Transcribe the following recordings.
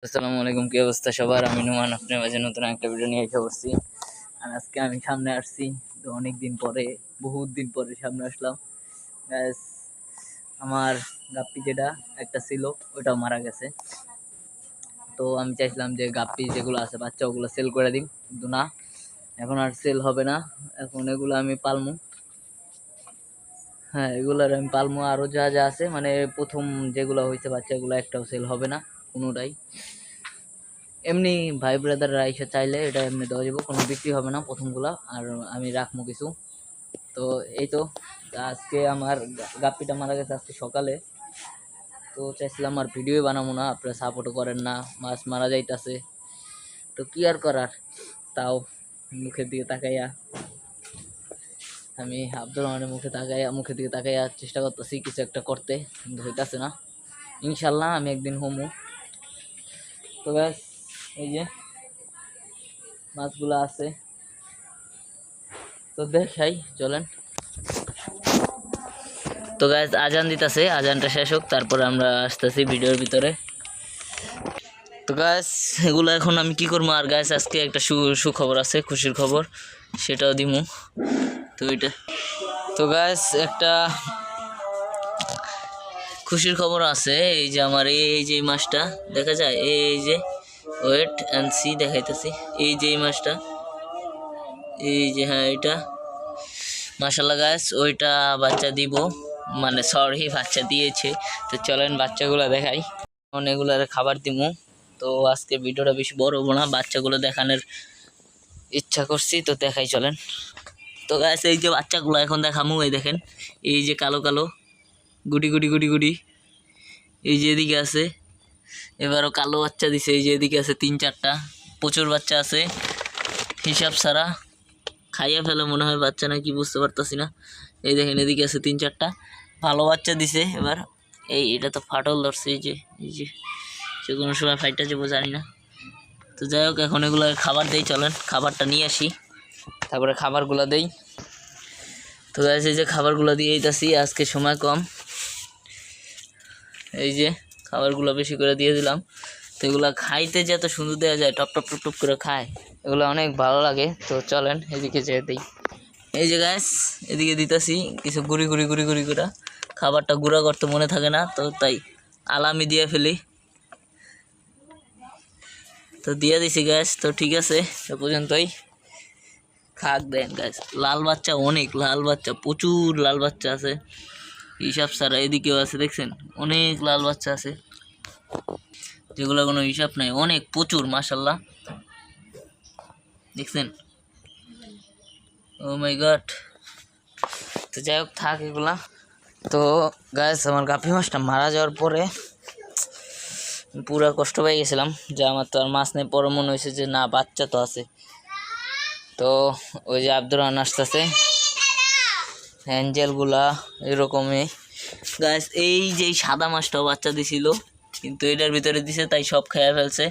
আসসালামু আলাইকুম, কি অবস্থা সবার? আমি নুমান আপনার মাঝে নতুন একটা ভিডিও নিয়ে এসে পড়ছি। আর আজকে আমি সামনে আসছি, তো অনেক দিন পরে, বহুত দিন পরে সামনে আসলাম। Guys, আমার গাপ্পি যেটা একটা ছিল ওটাও মারা গেছে। তো আমি চাইছিলাম যে গাপ্পি যেগুলো আছে বাচ্চা ওগুলো সেল করে দিই, কিন্তু না, এখন আর সেল হবে না। এখন এগুলো আমি পালমু। হ্যাঁ, এগুলার আমি পালমু। আরো যা যা আছে মানে প্রথম যেগুলো হয়েছে বাচ্চা, এগুলো একটাও সেল হবে না কোনোটাই। এমনি ভাই ব্রাদাররা এসে চাইলে এটা এমনি দেওয়া যাবে, কোনো বিক্রি হবে না প্রথমগুলা। আর আমি রাখবো কিছু। তো এই তো, আজকে আমার গাপ্পিটা মারা গেছে আজকে সকালে। তো চাইছিলাম আর ভিডিও বানাবো না, আপনারা সাপোর্টও করেন না, মাছ মারা যাইতাছে, তো কি আর করার। তাও মুখের দিকে তাকাইয়া, আমি আব্দুর রহমানের মুখের দিকে তাকাইয়া চেষ্টা করতেছি কিছু একটা করতে, কিন্তু হইতাছে না। ইনশাল্লাহ আমি একদিন হমু। তো ব্যাস, এই যে মাছগুলো আছে, তো দেখাই চলেন। তো গাইস আজান দিতেছে, আজানটা শেষ হোক তারপরে আমরা আসতেছি ভিডিওর ভিতরে। তো গাইস এগুলো এখন আমি কি করবো। আর গাইস আজকে একটা সুখবর আছে, খুশির খবর, সেটাও দিমু। তো এটা তো গাইস একটা খুশির খবর আছে। এই যে আমার এই যে মাছটা দেখা যায়, এই যে ওয়েট অ্যান্ড সি দেখাইতেছি, এই যে এই মাছটা, এই যে, হ্যাঁ এটা মাশাআল্লাহ গাইস, ওইটা বাচ্চা দিব, মানে সরি বাচ্চা দিয়েছে। তো চলেন বাচ্চাগুলো দেখাই, অনেকগুলার খাবার দিমু। তো আজকে ভিডিওটা বেশি বড় হবো না, বাচ্চাগুলো দেখানোর ইচ্ছা করছি, তো দেখাই চলেন। তো গাইস এই যে বাচ্চাগুলো এখন দেখামু, এই দেখেন, এই যে কালো কালো গুটি গুটি গুটি গুটি, এই যে এদিকে আছে, এবারও কালো বাচ্চা দিছে, এই যে এদিকে আছে 3-4টা, প্রচুর বাচ্চা আছে হিসাব ছাড়া, খাইয়া ফেলে মনে হয় বাচ্চা নাকি বুঝতে পারতাছি না। এই দেখেন এদিকে আছে 3-4টা ভালো বাচ্চা দিছে। এবার এটা তো ফাটল ধরছে, এই যে সে কোনো সময় ফাইটটা যাবো জানি না। তো যাই হোক, এখন এগুলো খাবার দেই, চলেন খাবারটা নিয়ে আসি, তারপরে খাবারগুলো দেই। তো গাইস এই যে খাবারগুলো দিয়ে দিতেছি, আজকে সময় কম, এই যে খাবারগুলো বেশি করে দিয়ে দিলাম। তো এগুলো খাইতে যে এত সুন্দর দেওয়া যায়, টপ টপ টপ টপ করে খায়, এগুলো অনেক ভালো লাগে। তো চলেন এদিকে যেয়ে দিই। এই যে গাইস এদিকে দিতেছি কিছু গুড়ি গুড়ি গুড়ি গুড়ি করে, খাবারটা গুঁড়া করতে মনে থাকে না, তো তাই আলামি দিয়ে ফেলি। তো দিয়ে দিছি গ্যাস, তো ঠিক আছে এ পর্যন্তই, খাক দেন গ্যাস। লাল বাচ্চা অনেক, লাল বাচ্চা প্রচুর, লাল বাচ্চা আছে হিসাব ছাড়া। এদিকেও আছে দেখছেন, অনেক লাল বাচ্চা আছে, যেগুলো কোনো হিসাব নাই, অনেক প্রচুর মাশাল্লাহ, দেখছেন। ও মাই গড। তো যাই হোক থাক এগুলা। তো গাইস আমার গাপ্পি মাছটা মারা যাওয়ার পরে পুরা কষ্ট পেয়ে গেছিলাম, যে আমার তো আর মাছ নেই। পরে মনে হয়েছে যে না, বাচ্চা তো আছে। তো ওই যে আব্দুর রহমান আসতেছে, অ্যাঞ্জেলগুলা এরকমই গাইস। এই যে সাদা মাছটাও বাচ্চা দিছিল, কিন্তু এটার ভিতরে দিছে তাই সব খেয়ে ফেলছে।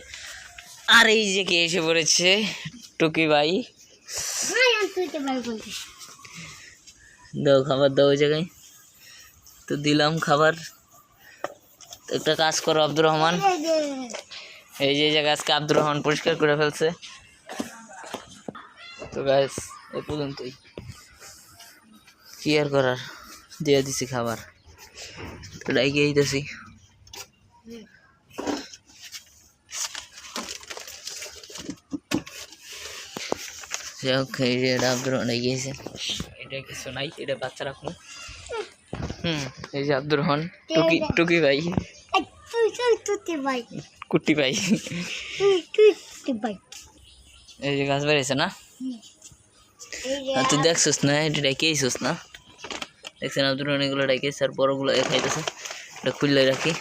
আর এই যে কে এসে পড়েছে, টুকি ভাই, দাও খাবার দাও ওই জায়গায়। তো দিলাম খাবার। একটা কাজ করো আব্দুর রহমান, এই যে জায়গা আজকে আব্দুর রহমান পরিষ্কার করে ফেলছে। তো গাইস এ পর্যন্তই, কি আর করার, দিয়ে দিছি খাবার, তো ডাইকে দিতেছি। যাই হোক, এই যে এটা আব্দুর রহমান গিয়েছে, এটা কিছু নাই, এটা বাচ্চা রাখুন। এই যে আব্দুর রহমান, টুকি টুকি ভাই, কুটি ভাই, এই যে গাছ বেরিয়েছে না, তুই দেখছিস না, এটা ডেকেছিস না, দেখছেন আব্দুর রহমান এগুলো ডেকেছে, আর বড়গুলো খাইতেছে। এটা খুললে রাখি,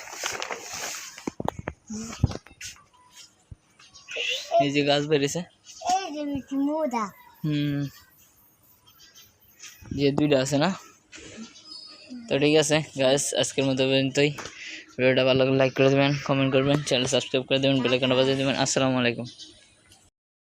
এই যে গাছ বেরিয়েছে, যে 2টা আছে না। তো ঠিক আছে গাইস, আজকের মতো পর্যন্তই। ভিডিওটা ভালো লাগলে লাইক করে দেবেন, কমেন্ট করবেন, চ্যানেল সাবস্ক্রাইব করে দেবেন, বেল আইকনটা বাজিয়ে দেবেন। আসসালামু আলাইকুম।